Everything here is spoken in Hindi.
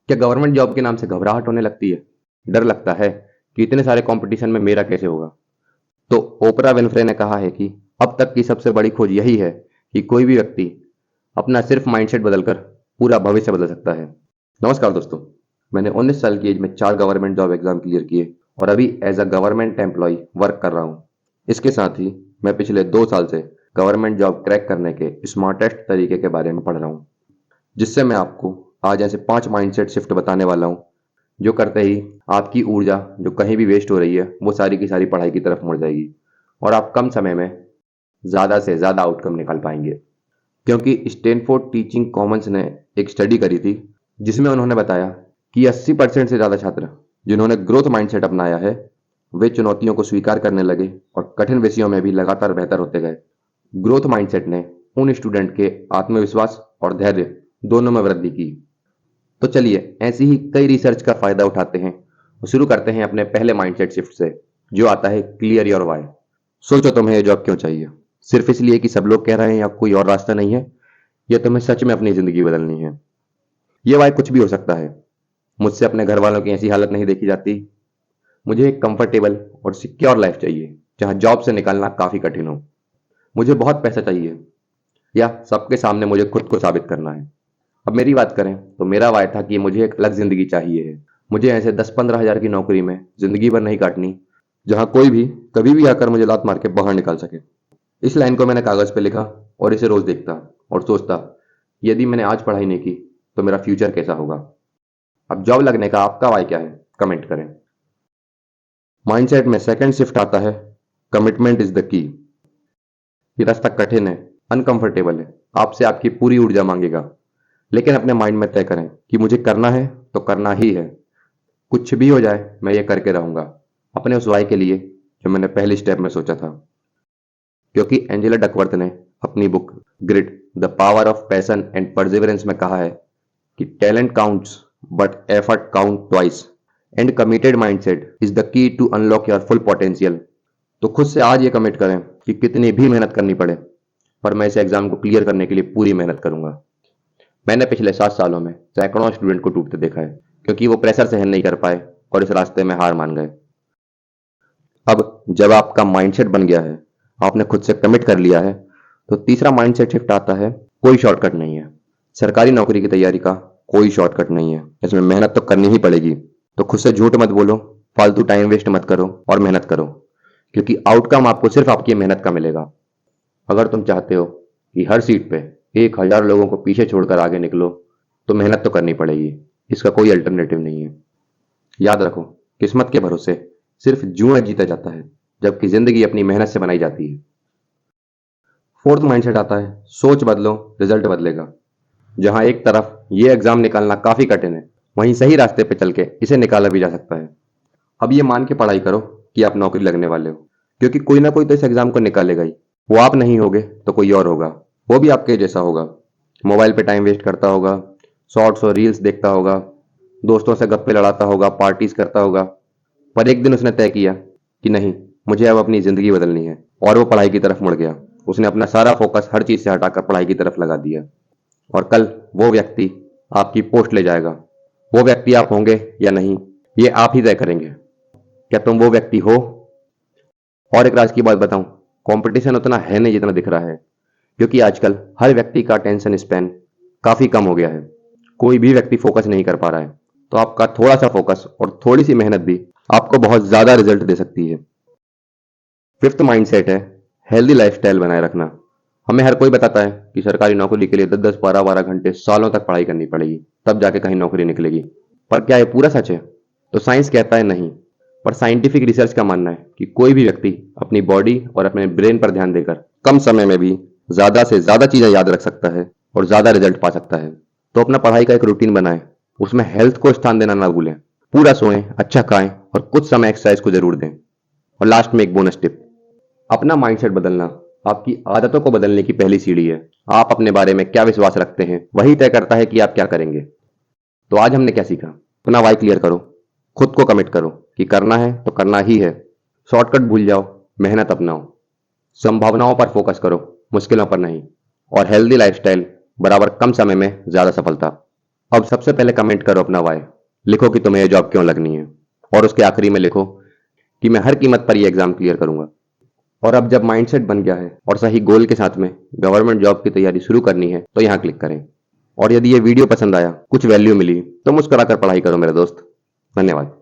क्या गवर्नमेंट जॉब के नाम से घबराहट होने लगती है? डर लगता है कि इतने सारे कंपटीशन में मेरा कैसे होगा? तो ओपरा विनफ्रे ने कहा है कि अब तक की सबसे बड़ी खोज यही है कि कोई भी व्यक्ति अपना सिर्फ माइंडसेट बदलकर पूरा भविष्य बदल सकता है। नमस्कार दोस्तों, मैंने 19 साल की एज में 4 गवर्नमेंट जॉब एग्जाम क्लियर किए और अभी as a government employ work कर रहा हूँ। इसके साथ ही मैं पिछले 2 साल से गवर्नमेंट जॉब क्रैक करने के स्मार्टेस्ट तरीके के बारे में पढ़ रहा हूँ, जिससे मैं आपको आज ऐसे 5 माइंडसेट शिफ्ट बताने वाला हूँ जो करते ही आपकी ऊर्जा जो कहीं भी वेस्ट हो रही है वो सारी की सारी पढ़ाई की तरफ मुड़ जाएगी और आप कम समय में ज़्यादा से ज़्यादा आउटकम निकाल पाएंगे। क्योंकि स्टैनफोर्ड टीचिंग कॉमन्स ने एक स्टडी करी थी जिसमें उन्होंने बताया कि 80% से ज़्यादा छात्र जिन्होंने ग्रोथ माइंडसेट अपनाया है वे चुनौतियों को स्वीकार करने लगे और कठिन विषयों में भी लगातार बेहतर होते गए। ग्रोथ माइंडसेट ने उन स्टूडेंट के आत्मविश्वास और धैर्य दोनों में वृद्धि की। तो चलिए ऐसी ही कई रिसर्च का फायदा उठाते हैं और शुरू करते हैं अपने पहले माइंडसेट शिफ्ट से, जो आता है क्लियर योर वाई। सोचो तुम्हें ये जॉब क्यों चाहिए? सिर्फ इसलिए कि सब लोग कह रहे हैं या कोई और रास्ता नहीं है, या तुम्हें सच में अपनी जिंदगी बदलनी है? ये वाई कुछ भी हो सकता है। मुझसे अपने घर वालों की ऐसी हालत नहीं देखी जाती। मुझे एक कंफर्टेबल और सिक्योर लाइफ चाहिए जहां जॉब से निकलना काफी कठिन हो। मुझे बहुत पैसा चाहिए, या सबके सामने मुझे खुद को साबित करना है। अब मेरी बात करें तो मेरा वाय था कि मुझे एक अलग जिंदगी चाहिए है। मुझे ऐसे 10-15 हजार की नौकरी में जिंदगी भर नहीं काटनी, जहां कोई भी कभी भी आकर मुझे लात मार के बाहर निकाल सके। इस लाइन को मैंने कागज पे लिखा और इसे रोज देखता और सोचता, यदि मैंने आज पढ़ाई नहीं की तो मेरा फ्यूचर कैसा होगा? अब जॉब लगने का आपका वाय क्या है? कमेंट करें। माइंडसेट में सेकंड शिफ्ट आता है कमिटमेंट इज द की। ये रास्ता कठिन है, अनकंफर्टेबल है, आपसे आपकी पूरी ऊर्जा मांगेगा। लेकिन अपने माइंड में तय करें कि मुझे करना है तो करना ही है। कुछ भी हो जाए मैं ये करके रहूंगा, अपने उस वाई के लिए जो मैंने पहली स्टेप में सोचा था। क्योंकि एंजेला डकवर्थ ने अपनी book Grit the power of passion and perseverance में कहा है कि talent counts but effort count twice and committed mindset is the key to unlock your full potential. तो खुद से आज ये कमिट करें कि कितनी भी मेहनत करनी पड़े, पर मैं इस एग्जाम को क्लियर करने के लिए पूरी मेहनत करूंगा। मैंने पिछले 7 सालों में सैकड़ों स्टूडेंट को टूटते देखा है, क्योंकि वो प्रेशर सहन नहीं कर पाए और इस रास्ते में हार मान गए। अब जब आपका माइंडसेट बन गया है, आपने खुद से कमिट कर लिया है, तो तीसरा माइंडसेट शिफ्ट आता है कोई शॉर्टकट नहीं है। सरकारी नौकरी की तैयारी का कोई शॉर्टकट नहीं है, इसमें मेहनत तो करनी ही पड़ेगी। तो खुद से झूठ मत बोलो, फालतू टाइम वेस्ट मत करो और मेहनत करो, क्योंकि आउटकम आपको सिर्फ आपकी मेहनत का मिलेगा। अगर तुम चाहते हो कि हर सीट पे 1,000 लोगों को पीछे छोड़कर आगे निकलो, तो मेहनत तो करनी पड़ेगी। इसका कोई अल्टरनेटिव नहीं है। याद रखो, किस्मत के भरोसे सिर्फ जुआ जीता जाता है, जबकि जिंदगी अपनी मेहनत से बनाई जाती है। फोर्थ माइंडसेट आता है सोच बदलो, रिजल्ट बदलेगा। जहां एक तरफ ये एग्जाम निकालना काफी कठिन है, वहीं सही रास्ते पे चल के इसे निकाला भी जा सकता है। अब ये मान के पढ़ाई करो कि आप नौकरी लगने वाले हो, क्योंकि कोई ना कोई तो इस एग्जाम को निकालेगा ही। वो आप नहीं होगे तो कोई और होगा, वो भी आपके जैसा होगा। मोबाइल पे टाइम वेस्ट करता होगा, शॉर्ट्स और रील्स देखता होगा, दोस्तों से गप्पे लड़ाता होगा, पार्टीज करता होगा। पर एक दिन उसने तय किया कि नहीं, मुझे अब अपनी जिंदगी बदलनी है, और वो पढ़ाई की तरफ मुड़ गया। उसने अपना सारा फोकस हर चीज से हटाकर पढ़ाई की तरफ लगा दिया, और कल वो व्यक्ति आपकी पोस्ट ले जाएगा। वो व्यक्ति आप होंगे या नहीं, ये आप ही तय करेंगे। क्या तुम वो व्यक्ति हो? और एक राज की बात बताऊं, कंपटीशन उतना है नहीं जितना दिख रहा है, क्योंकि आजकल हर व्यक्ति का अटेंशन स्पैन काफी कम हो गया है। कोई भी व्यक्ति फोकस नहीं कर पा रहा है, तो आपका थोड़ा सा फोकस और थोड़ी सी मेहनत भी आपको बहुत ज्यादा रिजल्ट दे सकती है। फिफ्थ माइंडसेट है हेल्दी लाइफस्टाइल बनाए रखना। हमें हर कोई बताता है कि सरकारी नौकरी के लिए 10-10, 12-12 घंटे सालों तक पढ़ाई करनी पड़ेगी, तब जाके कहीं नौकरी निकलेगी। पर क्या ये पूरा सच है? तो साइंस कहता है नहीं, पर साइंटिफिक रिसर्च का मानना है कि कोई भी व्यक्ति अपनी बॉडी और अपने ब्रेन पर ध्यान देकर कम समय में भी ज्यादा से ज्यादा चीजें याद रख सकता है और ज्यादा रिजल्ट पा सकता है। तो अपना पढ़ाई का एक रूटीन बनाएं, उसमें हेल्थ को स्थान देना ना भूलें। पूरा सोएं, अच्छा खाएं और कुछ समय एक्सरसाइज को जरूर दें। और लास्ट में एक बोनस टिप, अपना माइंडसेट बदलना आपकी आदतों को बदलने की पहली सीढ़ी है। आप अपने बारे में क्या विश्वास रखते हैं वही तय करता है कि आप क्या करेंगे। तो आज हमने क्या सीखा? अपना वाई क्लियर करो, खुद को कमिट करो कि करना है तो करना ही है। शॉर्टकट भूल जाओ, मेहनत अपनाओ, संभावनाओं पर फोकस करो, मुश्किलों पर नहीं। और हेल्दी लाइफस्टाइल बराबर कम समय में ज्यादा सफलता। अब सबसे पहले कमेंट करो अपना वाई, लिखो कि तुम्हें ये जॉब क्यों लगनी है, और उसके आखिरी में लिखो कि मैं हर कीमत पर ये एग्जाम क्लियर करूंगा। और अब जब माइंडसेट बन गया है और सही गोल के साथ में गवर्नमेंट जॉब की तैयारी शुरू करनी है तो यहाँ क्लिक करें। और यदि ये वीडियो पसंद आया, कुछ वैल्यू मिली, तो मुस्कुराकर पढ़ाई करो मेरे दोस्त। धन्यवाद।